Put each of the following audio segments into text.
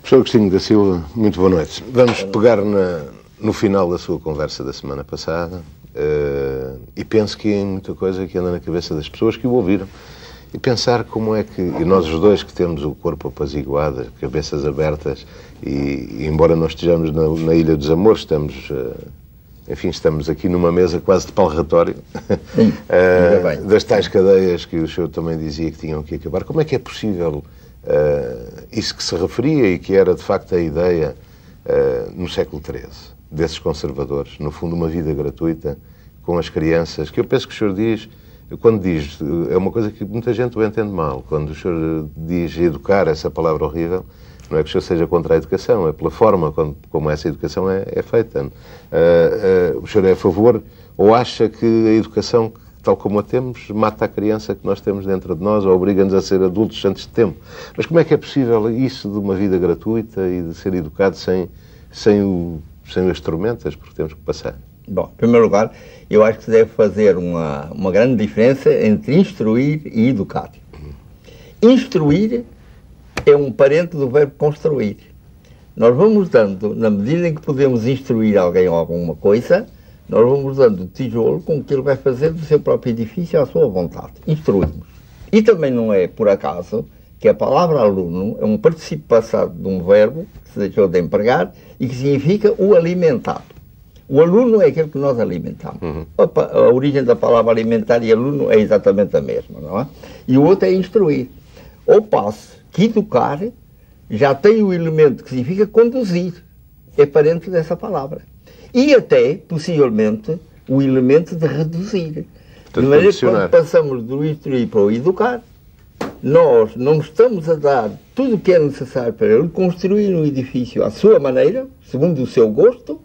Professor Agostinho da Silva, muito boa noite. Vamos pegar no final da sua conversa da semana passada e penso que é muita coisa que anda na cabeça das pessoas que o ouviram. E pensar como é que, e nós os dois que temos o corpo apaziguado, cabeças abertas, e embora nós estejamos na Ilha dos Amores, estamos aqui numa mesa quase de palratório, das tais cadeias que o senhor também dizia que tinham que acabar. Como é que é possível isso que se referia e que era de facto a ideia no século XIII, desses conservadores, no fundo uma vida gratuita com as crianças, que eu penso que o senhor diz... Quando diz, é uma coisa que muita gente o entende mal, quando o senhor diz educar, essa palavra horrível, não é que o senhor seja contra a educação, é pela forma como essa educação é feita. O senhor é a favor ou acha que a educação, tal como a temos, mata a criança que nós temos dentro de nós ou obriga-nos a ser adultos antes de tempo? Mas como é que é possível isso de uma vida gratuita e de ser educado sem as tormentas porque temos que passar? Bom, em primeiro lugar, eu acho que se deve fazer uma grande diferença entre instruir e educar. Instruir é um parente do verbo construir. Nós vamos dando, na medida em que podemos instruir alguém ou alguma coisa, nós vamos dando o tijolo com que ele vai fazer do seu próprio edifício à sua vontade. Instruímos. E também não é por acaso que a palavra aluno é um particípio passado de um verbo que se deixou de empregar e que significa o alimentado. O aluno é aquele que nós alimentamos. A origem da palavra alimentar e aluno é exatamente a mesma, não é? E o outro é instruir. Ao passo que educar já tem o elemento que significa conduzir. É parente dessa palavra. E até, possivelmente, o elemento de reduzir. De maneira que quando passamos do instruir para o educar, nós não estamos a dar tudo o que é necessário para ele construir um edifício à sua maneira, segundo o seu gosto,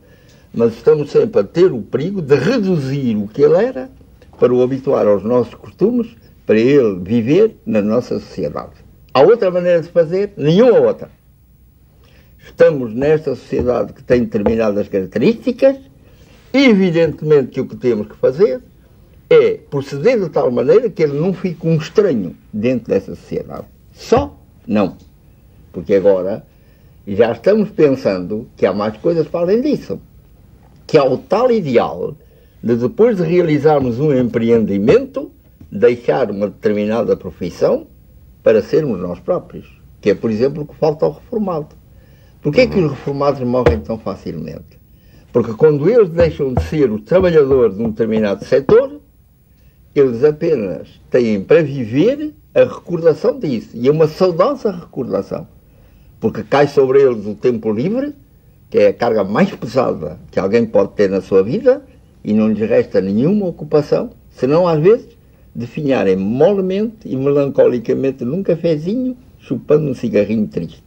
mas estamos sempre a ter o perigo de reduzir o que ele era para o habituar aos nossos costumes, para ele viver na nossa sociedade. Há outra maneira de fazer? Nenhuma outra. Estamos nesta sociedade que tem determinadas características, e evidentemente que o que temos que fazer é proceder de tal maneira que ele não fique um estranho dentro dessa sociedade. Só não. Porque agora já estamos pensando que há mais coisas para além disso. Que há o tal ideal de depois de realizarmos um empreendimento, deixar uma determinada profissão para sermos nós próprios. Que é, por exemplo, o que falta ao reformado. Porquê é que os reformados morrem tão facilmente? Porque quando eles deixam de ser os trabalhadores de um determinado setor, eles apenas têm para viver a recordação disso. E é uma saudosa recordação. Porque cai sobre eles o tempo livre, que é a carga mais pesada que alguém pode ter na sua vida, e não lhes resta nenhuma ocupação, senão às vezes definharem molemente e melancolicamente num cafezinho, chupando um cigarrinho triste.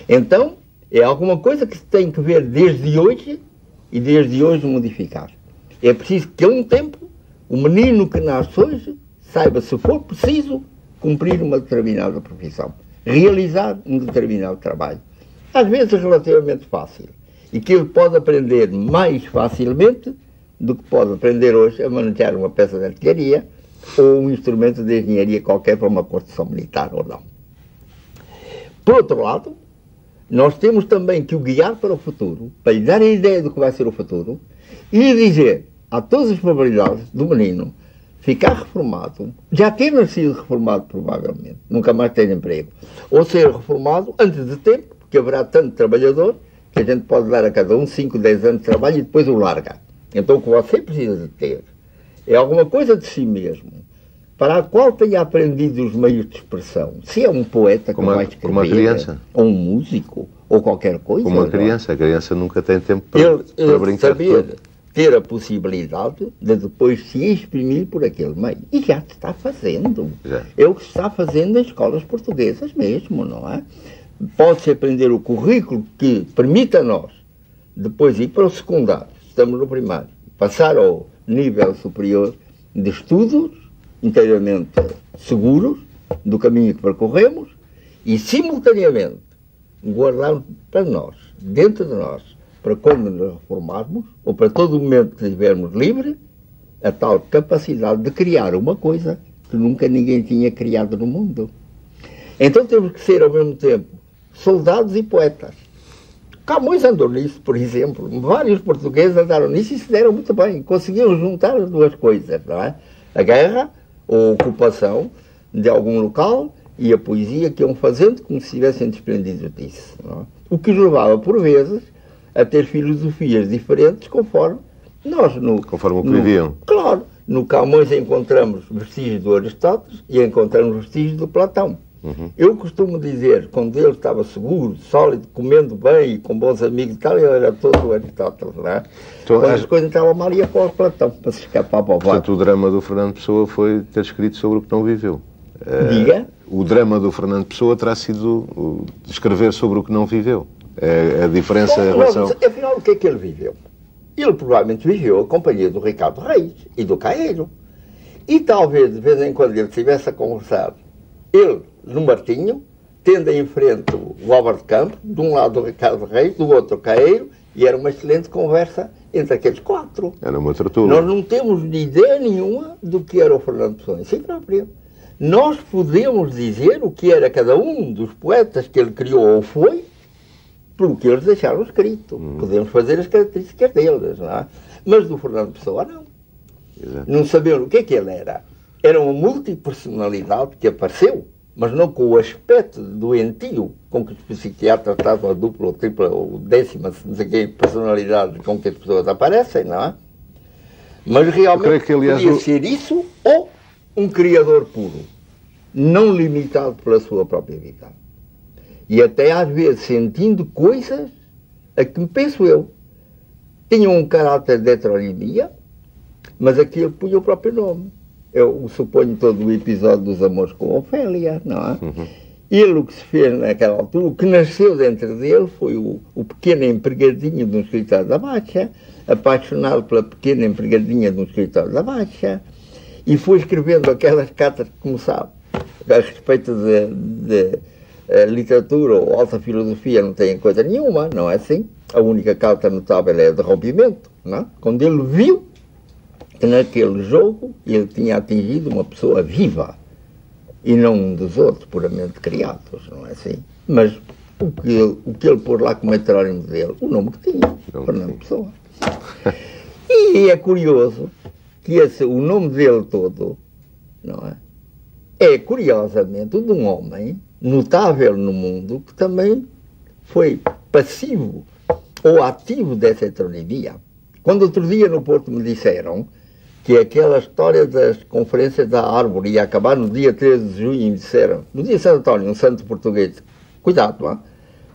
Então, é alguma coisa que se tem que ver desde hoje, e desde hoje modificar. É preciso que a um tempo, o menino que nasce hoje, saiba, se for preciso, cumprir uma determinada profissão, realizar um determinado trabalho. Às vezes relativamente fácil, e que ele pode aprender mais facilmente do que pode aprender hoje a manejar uma peça de artilharia ou um instrumento de engenharia qualquer para uma construção militar ou não. Por outro lado, nós temos também que o guiar para o futuro, para lhe dar a ideia do que vai ser o futuro, e lhe dizer, há todas as probabilidades do menino ficar reformado, já ter nascido reformado provavelmente, nunca mais ter emprego, ou ser reformado antes de tempo, que haverá tanto trabalhador que a gente pode dar a cada um 5, 10 anos de trabalho e depois o larga. Então o que você precisa de ter é alguma coisa de si mesmo, para a qual tenha aprendido os meios de expressão. Se é um poeta que vai escrever, como a criança, ou um músico, ou qualquer coisa. Como a criança nunca tem tempo para brincar. Saber ter a possibilidade de depois se exprimir por aquele meio. E já se está fazendo. Já. É o que se está fazendo nas escolas portuguesas mesmo, não é? Pode-se aprender o currículo que permite a nós depois ir para o secundário, estamos no primário, passar ao nível superior de estudos inteiramente seguros do caminho que percorremos e, simultaneamente, guardarmos para nós, dentro de nós, para quando nos reformarmos, ou para todo o momento que estivermos livres, a tal capacidade de criar uma coisa que nunca ninguém tinha criado no mundo. Então temos que ser, ao mesmo tempo, soldados e poetas. Camões andou nisso, por exemplo. Vários portugueses andaram nisso e se deram muito bem. Conseguiram juntar as duas coisas, não é? A guerra, a ocupação de algum local e a poesia que iam fazendo como se tivessem desprendido disso. Não é? O que os levava, por vezes, a ter filosofias diferentes conforme nós... Conforme o que viviam. Claro. No Camões encontramos vestígios do Aristóteles e encontramos vestígios do Platão. Eu costumo dizer, quando ele estava seguro, sólido, comendo bem e com bons amigos e tal, ele era todo o Aristóteles, não é? Então, quando as coisas estavam mal, ia para o Platão, para se escapar para o Portanto, o drama do Fernando Pessoa foi ter escrito sobre o que não viveu. Diga? O drama do Fernando Pessoa terá sido escrever sobre o que não viveu. A diferença em relação... Afinal, o que é que ele viveu? Ele provavelmente viveu a companhia do Ricardo Reis e do Caeiro. E talvez, de vez em quando, ele estivesse a conversar, ele no Martinho, tendo em frente o Álvaro de Campos, de um lado o Ricardo Reis, do outro o Caeiro, e era uma excelente conversa entre aqueles quatro. Era uma tertúlia. Nós não temos ideia nenhuma do que era o Fernando Pessoa em si próprio. Nós podemos dizer o que era cada um dos poetas que ele criou ou foi, pelo que eles deixaram escrito. Podemos fazer as características deles, não é? Mas do Fernando Pessoa, não. Exato. Não sabemos o que é que ele era. Era uma multipersonalidade que apareceu, mas não com o aspecto doentio com que os psiquiatras tratam a dupla ou tripla ou décima, não sei que, personalidade com que as pessoas aparecem, não é? Mas realmente que, aliás, podia ser isso ou um criador puro, não limitado pela sua própria vida. E até às vezes sentindo coisas a que, penso eu, tinham um caráter de heteroнимia, mas aquilo punha o próprio nome. Eu suponho todo o episódio dos amores com Ofélia, não é? Ele, o que se fez naquela altura, o que nasceu dentro dele foi o pequeno empregadinho de um escritório da Baixa, apaixonado pela pequena empregadinha de um escritório da Baixa, e foi escrevendo aquelas cartas que começavam a respeito de literatura ou alta filosofia, não tem coisa nenhuma, não é assim? A única carta notável é a de rompimento, não é? Quando ele viu que naquele jogo ele tinha atingido uma pessoa viva e não um dos outros puramente criados, não é assim? Mas o que ele pôs lá como heterónimo dele, o nome que tinha, Fernando Pessoa. E é curioso que o nome dele todo, não é curiosamente o de um homem notável no mundo que também foi passivo ou ativo dessa heteronomia. Quando outro dia no Porto me disseram que aquela história das conferências da Árvore ia acabar no dia 13 de junho e me disseram, no dia de Santo António, um santo português, cuidado lá,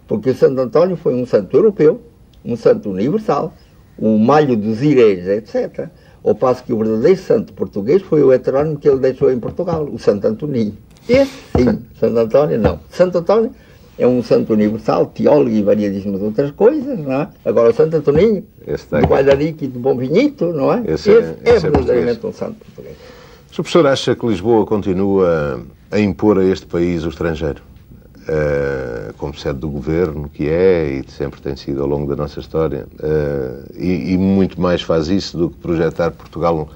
porque o Santo António foi um santo europeu, um santo universal, um malho dos ireis, etc. Ao passo que o verdadeiro santo português foi o heterónimo que ele deixou em Portugal, o Santo Antoninho. Esse sim, Santo António não. Santo António é um santo universal, teólogo e variadíssimas outras coisas, não é? Agora o Santo Antoninho, do Guaidarico e do Bom Vinhito, não é? Esse é verdadeiramente um santo português. O Sr. Professor acha que Lisboa continua a impor a este país o estrangeiro? Como sede do governo, que é e sempre tem sido ao longo da nossa história, e muito mais faz isso do que projetar Portugal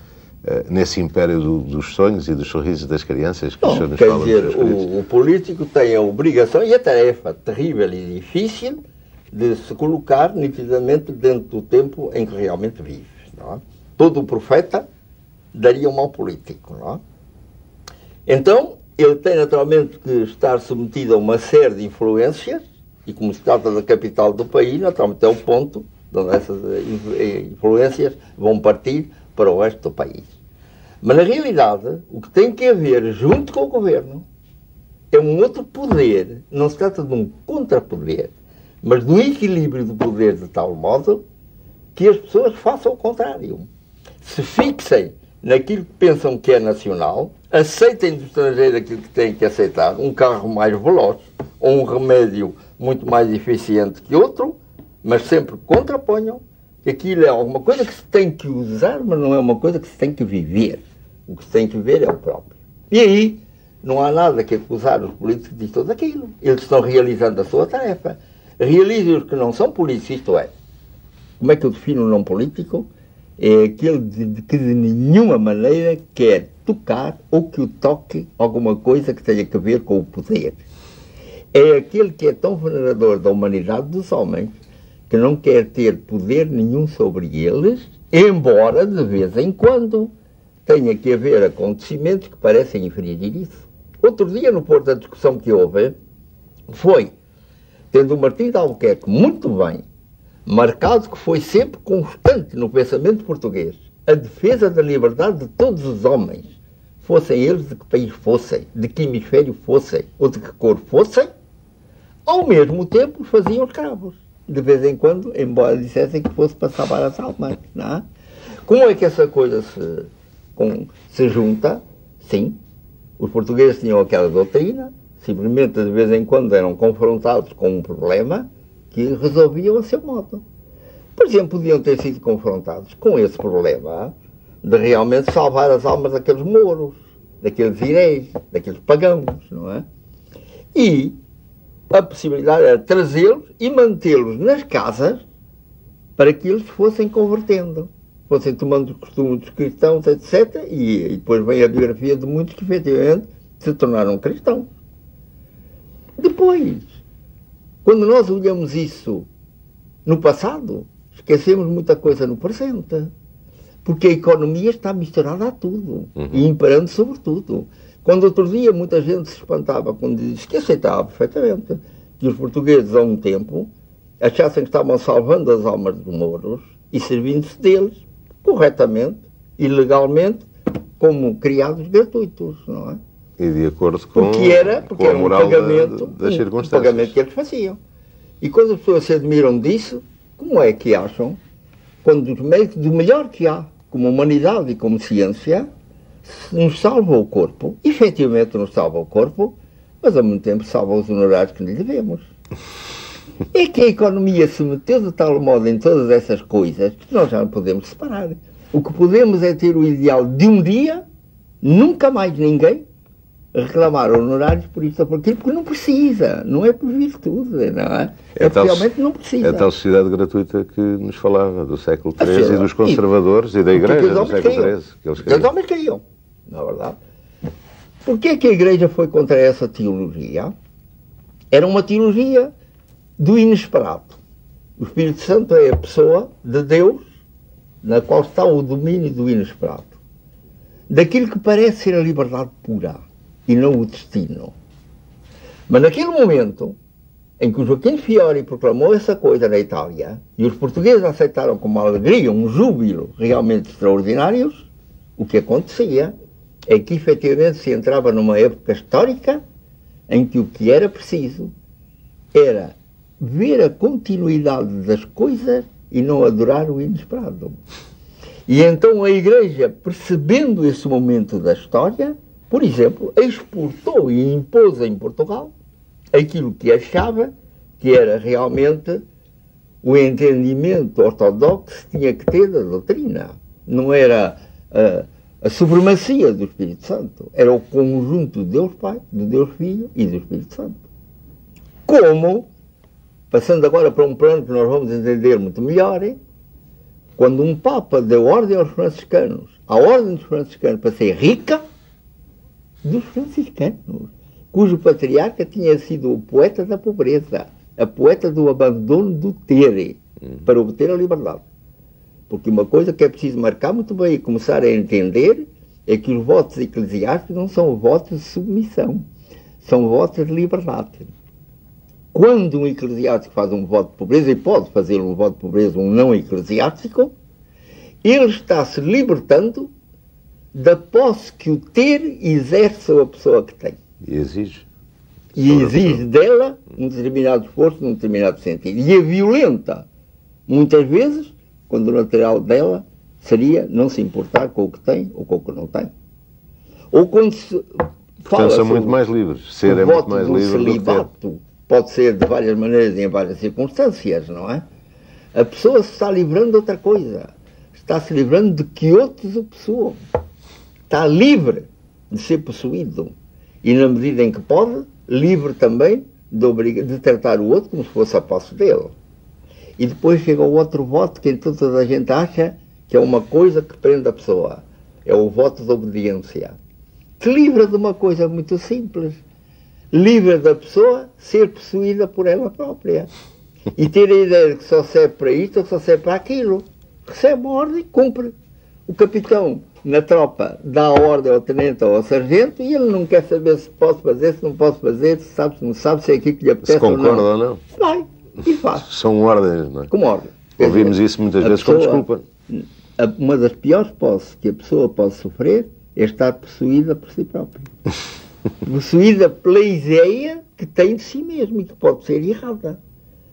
nesse império dos sonhos e dos sorrisos das crianças que o senhor nos fala. Quer dizer, o político tem a obrigação e a tarefa terrível e difícil de se colocar nitidamente dentro do tempo em que realmente vive, não é? Todo profeta daria um mau político, não é? Então, ele tem naturalmente que estar submetido a uma série de influências, e como se trata da capital do país, naturalmente é o ponto onde essas influências vão partir para o resto do país. Mas na realidade, o que tem que haver junto com o governo é um outro poder, não se trata de um contrapoder, mas do equilíbrio do poder de tal modo que as pessoas façam o contrário. Se fixem naquilo que pensam que é nacional, aceitem do estrangeiro aquilo que têm que aceitar, um carro mais veloz ou um remédio muito mais eficiente que outro, mas sempre contraponham que aquilo é alguma coisa que se tem que usar, mas não é uma coisa que se tem que viver. O que se tem que viver é o próprio. E aí não há nada que acusar os políticos de tudo aquilo. Eles estão realizando a sua tarefa. Realizem os que não são políticos, isto é. Como é que eu defino um não político? É aquele que de nenhuma maneira quer tocar ou que o toque alguma coisa que tenha a ver com o poder. é aquele que é tão venerador da humanidade dos homens que não quer ter poder nenhum sobre eles, embora de vez em quando tenha que haver acontecimentos que parecem infringir isso. Outro dia, no Porto, a discussão que houve foi, tendo o Martim de Albuquerque muito bem marcado, que foi sempre constante no pensamento português, a defesa da liberdade de todos os homens, fossem eles de que país fossem, de que hemisfério fossem, ou de que cor fossem, ao mesmo tempo faziam escravos. De vez em quando, embora dissessem que fosse para salvar as almas. Não é? Como é que essa coisa se junta? Sim, os portugueses tinham aquela doutrina, simplesmente de vez em quando eram confrontados com um problema que resolviam a seu modo. Por exemplo, podiam ter sido confrontados com esse problema de realmente salvar as almas daqueles mouros, daqueles heréis, daqueles pagãos, não é? E a possibilidade era trazê-los e mantê-los nas casas para que eles fossem convertendo, fossem tomando os costumes dos cristãos, etc. E depois vem a biografia de muitos que efetivamente se tornaram cristãos. Depois, quando nós olhamos isso no passado, esquecemos muita coisa no presente. Porque a economia está misturada a tudo e imperando sobre tudo. Quando outro dia muita gente se espantava quando disse que aceitava perfeitamente que os portugueses há um tempo achassem que estavam salvando as almas dos mouros e servindo-se deles corretamente e legalmente como criados gratuitos, não é? E de acordo com, porque era a moral um pagamento, das circunstâncias. Um pagamento que eles faziam. E quando as pessoas se admiram disso, como é que acham, quando dos meios do melhor que há, como humanidade e como ciência, nos salva o corpo, efetivamente nos salva o corpo, mas ao mesmo tempo salva os honorários que lhe devemos. É que a economia se meteu de tal modo em todas essas coisas que nós já não podemos separar. O que podemos é ter o ideal de um dia, nunca mais ninguém, reclamar honorários por isto ou por aquilo, porque não precisa, não é por virtude, não é? Realmente não precisa. É a tal sociedade gratuita que nos falava, do século XIII e dos conservadores e da Igreja do século XIII. Que os homens queriam, na verdade. Porquê que a Igreja foi contra essa teologia? Era uma teologia do inesperado. O Espírito Santo é a pessoa de Deus na qual está o domínio do inesperado. Daquilo que parece ser a liberdade pura e não o destino. Mas naquele momento em que o Joaquim Fiori proclamou essa coisa na Itália e os portugueses aceitaram com uma alegria, um júbilo realmente extraordinários, o que acontecia é que efetivamente se entrava numa época histórica em que o que era preciso era ver a continuidade das coisas e não adorar o inesperado. E então a Igreja, percebendo esse momento da história, por exemplo, exportou e impôs em Portugal aquilo que achava que era realmente o entendimento ortodoxo que tinha que ter da doutrina. Não era a supremacia do Espírito Santo, era o conjunto de Deus Pai, de Deus Filho e do Espírito Santo. Como, passando agora para um plano que nós vamos entender muito melhor, quando um Papa deu ordem aos franciscanos, a ordem dos franciscanos para ser rica, dos franciscanos, cujo patriarca tinha sido o poeta da pobreza, a poeta do abandono do ter, para obter a liberdade. Porque uma coisa que é preciso marcar muito bem e começar a entender é que os votos eclesiásticos não são votos de submissão, são votos de liberdade. Quando um eclesiástico faz um voto de pobreza, e pode fazer um voto de pobreza um não eclesiástico, ele está se libertando da posse que o ter exerce sobre a pessoa que tem. E exige. E exige dela um determinado esforço, num determinado sentido. E a violenta, muitas vezes, quando o natural dela seria não se importar com o que tem ou com o que não tem. Ou quando se fala são muito mais livres. Ser é muito mais livre celibato, do que pode ser de várias maneiras e em várias circunstâncias, não é? A pessoa se está livrando de outra coisa. Está se livrando de que outros o possuam. Está livre de ser possuído. E na medida em que pode, livre também de tratar o outro como se fosse a posse dele. E depois chega o outro voto que então toda a gente acha que é uma coisa que prende a pessoa. É o voto de obediência. Que livra de uma coisa muito simples. livra da pessoa ser possuída por ela própria. E ter a ideia de que só serve para isto ou só serve para aquilo. Recebe uma ordem, cumpre. O capitão, na tropa, dá a ordem ao tenente ou ao sargento e ele não quer saber se posso fazer, se não posso fazer, se sabe, se não sabe, se é aquilo que lhe apetece ou não. Se concorda ou não. Vai, e faz. São ordens, não é? Como ordem. Ouvimos isso muitas vezes como desculpa. Uma das piores posses que a pessoa pode sofrer é estar possuída por si própria. Possuída pela ideia que tem de si mesmo e que pode ser errada.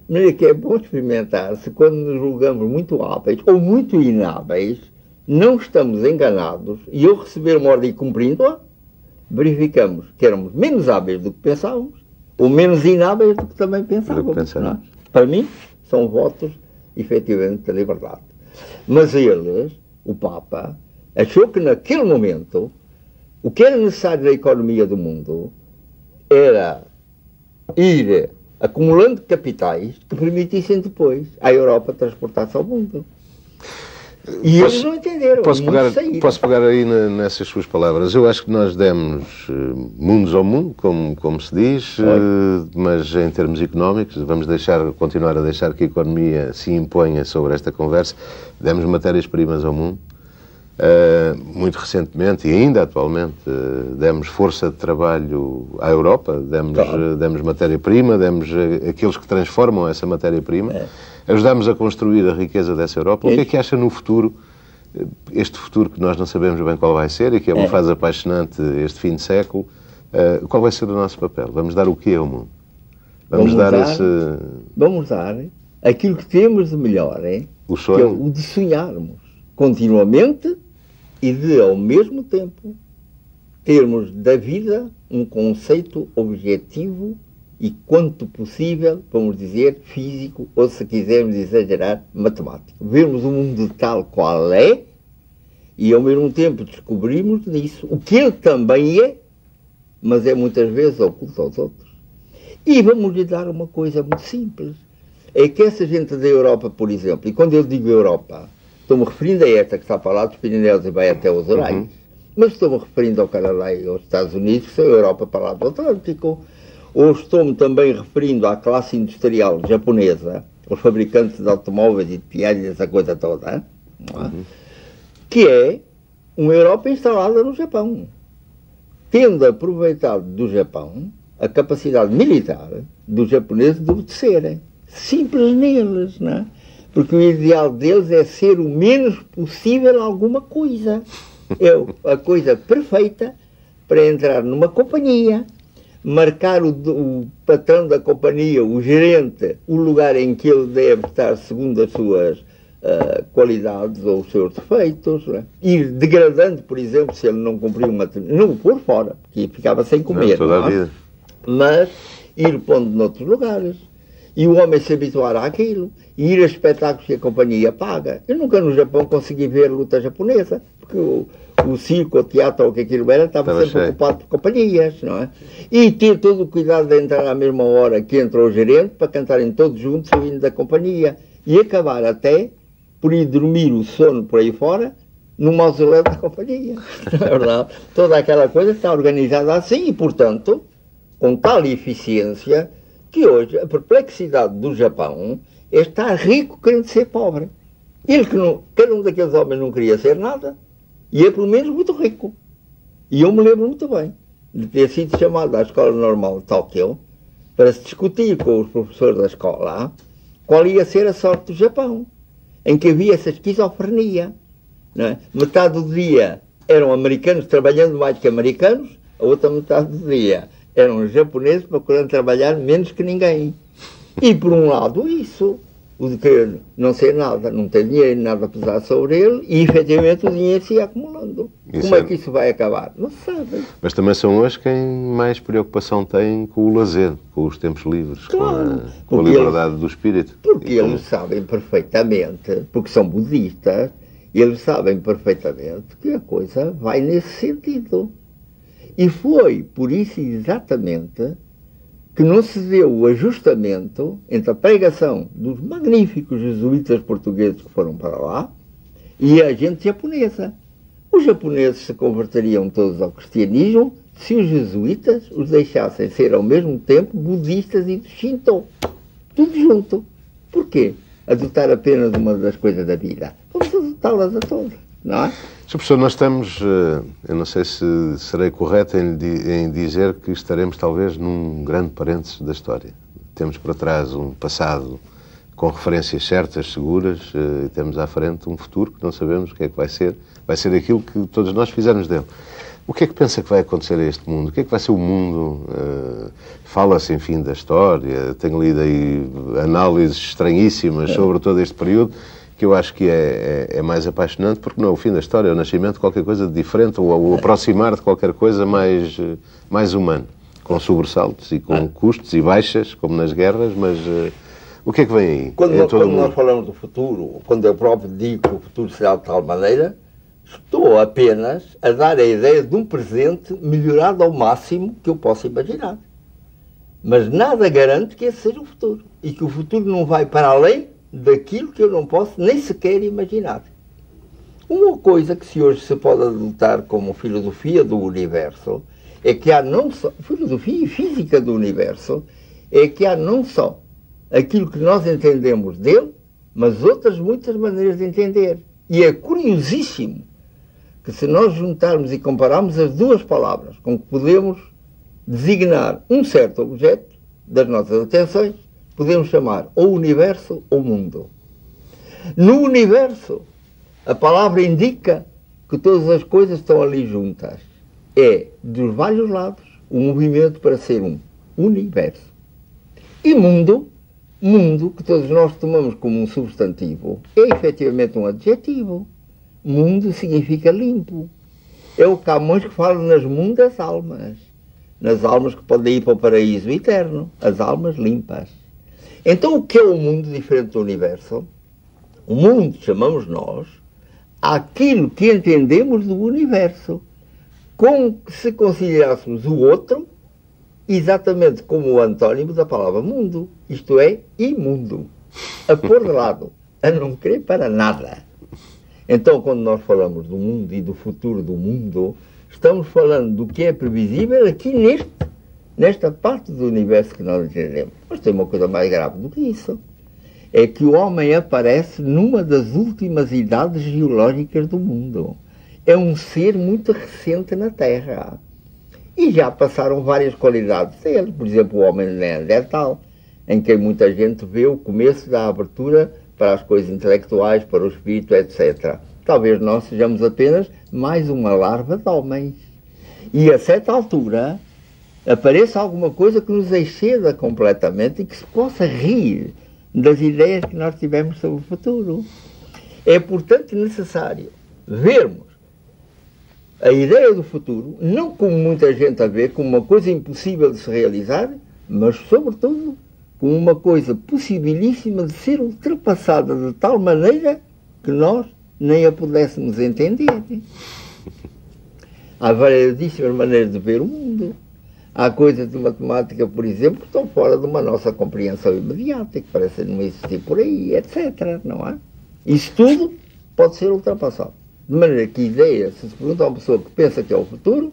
De maneira que é bom experimentar se quando nos julgamos muito hábeis ou muito inábeis, não estamos enganados e ao receber uma ordem cumprindo-a, verificamos que éramos menos hábeis do que pensávamos ou menos inábeis do que também pensávamos. Não é? Para mim, são votos, efetivamente, da liberdade. Mas eles, o Papa, achou que naquele momento o que era necessário na economia do mundo era ir acumulando capitais que permitissem depois à Europa transportar-se ao mundo. E eles não entenderam. Posso pegar aí nessas suas palavras. Eu acho que nós demos mundos ao mundo, como se diz, mas em termos económicos, vamos continuar a deixar que a economia se imponha sobre esta conversa. Demos matérias-primas ao mundo. Muito recentemente e ainda atualmente demos força de trabalho à Europa, demos matéria-prima, demos aqueles que transformam essa matéria-prima, ajudámos a construir a riqueza dessa Europa. O que é que acha no futuro, este futuro que nós não sabemos bem qual vai ser e que é uma fase apaixonante este fim de século, qual vai ser o nosso papel? Vamos dar o quê ao mundo? Vamos dar aquilo que temos de melhor, o sonho? Que é o de sonharmos continuamente e de, ao mesmo tempo, termos da vida um conceito objetivo e, quanto possível, vamos dizer, físico, ou se quisermos exagerar, matemático. Vermos o mundo tal qual é e, ao mesmo tempo, descobrirmos disso o que ele também é, mas é muitas vezes oculto aos outros. E vamos lhe dar uma coisa muito simples. É que essa gente da Europa, por exemplo, e quando eu digo Europa, estou-me referindo a esta que está para lá dos Pirineus e vai até os Urais, mas estou-me referindo ao Canadá e aos Estados Unidos, que são a Europa para lá do Atlântico, ou estou-me também referindo à classe industrial japonesa, os fabricantes de automóveis e de piadas, essa coisa toda, que é uma Europa instalada no Japão, tendo aproveitado do Japão a capacidade militar dos japoneses de obedecerem. Simples neles, não é? Porque o ideal deles é ser o menos possível alguma coisa. É a coisa perfeita para entrar numa companhia, marcar o patrão da companhia, o gerente, o lugar em que ele deve estar segundo as suas qualidades ou os seus defeitos, né? Ir degradando, por exemplo, se ele não cumpriu uma... Não o pôr fora, porque ficava sem comer. Toda a vida. Mas ir pondo noutros lugares. E o homem se habituar àquilo, e ir a espetáculos que a companhia paga. Eu nunca no Japão consegui ver luta japonesa, porque o circo, o teatro, ou o que aquilo era, estava sempre ocupado por companhias, não é? E ter todo o cuidado de entrar à mesma hora que entra o gerente, para cantarem todos juntos o hino da companhia, e acabar até por ir dormir o sono por aí fora, no mausoléu da companhia. Não é verdade? Toda aquela coisa está organizada assim, e portanto, com tal eficiência, que hoje a perplexidade do Japão é estar rico querendo ser pobre. Ele que não, cada um daqueles homens não queria ser nada, e é pelo menos muito rico. E eu me lembro muito bem de ter sido chamado à Escola Normal de Tóquio para se discutir com os professores da escola qual ia ser a sorte do Japão, em que havia essa esquizofrenia. Não é? Metade do dia eram americanos trabalhando mais que americanos, a outra metade do dia eram japoneses procurando trabalhar menos que ninguém. E, por um lado, isso, o de querer não ser nada, não ter dinheiro, nada a pesar sobre ele, e, efetivamente, o dinheiro se ia acumulando. Como é que isso vai acabar? Não se sabe. Mas também são hoje quem mais preocupação tem com o lazer, com os tempos livres, claro, com a liberdade do espírito. Porque eles sabem perfeitamente, porque são budistas, eles sabem perfeitamente que a coisa vai nesse sentido. E foi por isso exatamente que não se deu o ajustamento entre a pregação dos magníficos jesuítas portugueses que foram para lá e a gente japonesa. Os japoneses se converteriam todos ao cristianismo se os jesuítas os deixassem ser ao mesmo tempo budistas e do Shinto. Tudo junto. Porquê? Adotar apenas uma das coisas da vida. Vamos adotá-las a todas, não é? Sr. Professor, nós estamos, eu não sei se serei correto em dizer que estaremos talvez num grande parênteses da história. Temos para trás um passado com referências certas, seguras, e temos à frente um futuro que não sabemos o que é que vai ser. Vai ser aquilo que todos nós fizermos dele. O que é que pensa que vai acontecer a este mundo? O que é que vai ser o mundo? Fala-se, enfim, da história. Tenho lido aí análises estranhíssimas sobre todo este período, que eu acho que é mais apaixonante, porque não é o fim da história, é o nascimento de qualquer coisa de diferente, ou o aproximar de qualquer coisa mais humano, com sobressaltos e com custos e baixas, como nas guerras, mas o que é que vem aí? Quando nós falamos do futuro, quando eu próprio digo que o futuro será de tal maneira, estou apenas a dar a ideia de um presente melhorado ao máximo que eu possa imaginar. Mas nada garante que esse seja o futuro. E que o futuro não vai para além daquilo que eu não posso nem sequer imaginar. Uma coisa que hoje se pode adotar como filosofia do universo é que há não só, filosofia e física do universo, é que há não só aquilo que nós entendemos dele, mas outras muitas maneiras de entender. E é curiosíssimo que se nós juntarmos e compararmos as duas palavras com que podemos designar um certo objeto das nossas atenções, podemos chamar ou universo ou mundo. No universo, a palavra indica que todas as coisas estão ali juntas. É, dos vários lados, o movimento para ser um universo. E mundo, que todos nós tomamos como um substantivo, é efetivamente um adjetivo. Mundo significa limpo. É o Camões que fala nas mundas almas. Nas almas que podem ir para o paraíso eterno. As almas limpas. Então o que é o mundo diferente do universo? O mundo, chamamos nós, aquilo que entendemos do universo. Como se considerássemos o outro exatamente como o antônimo da palavra mundo. Isto é, imundo. A pôr de lado. A não querer para nada. Então, quando nós falamos do mundo e do futuro do mundo, estamos falando do que é previsível aqui nesta parte do universo que nós entendemos. Mas tem uma coisa mais grave do que isso. É que o homem aparece numa das últimas idades geológicas do mundo. É um ser muito recente na Terra. E já passaram várias qualidades dele. Por exemplo, o homem neandertal, em que muita gente vê o começo da abertura para as coisas intelectuais, para o espírito, etc. Talvez nós sejamos apenas mais uma larva de homens. E a certa altura apareça alguma coisa que nos exceda completamente e que se possa rir das ideias que nós tivemos sobre o futuro. É, portanto, necessário vermos a ideia do futuro, não como muita gente a vê, como uma coisa impossível de se realizar, mas, sobretudo, como uma coisa possibilíssima de ser ultrapassada de tal maneira que nós nem a pudéssemos entender. Há variedíssimas maneiras de ver o mundo. Há coisas de matemática, por exemplo, que estão fora de uma nossa compreensão imediata, que parecem não existir por aí, etc. Não é? Isso tudo pode ser ultrapassado. De maneira que a ideia, se pergunta a uma pessoa que pensa que é o futuro,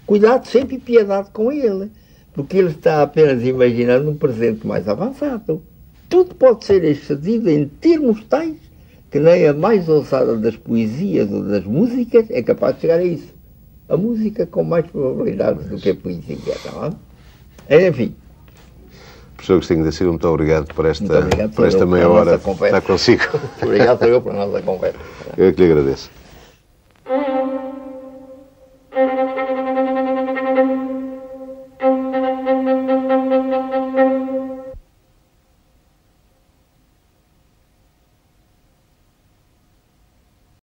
cuidado sempre e piedade com ele. Porque ele está apenas imaginando um presente mais avançado. Tudo pode ser excedido em termos tais que nem a mais ousada das poesias ou das músicas é capaz de chegar a isso. A música com mais probabilidades do que a poesia, não é? Enfim. Professor Agostinho da Silva, muito obrigado por esta meia hora estar consigo. Obrigado por a nossa conversa. Eu que lhe agradeço.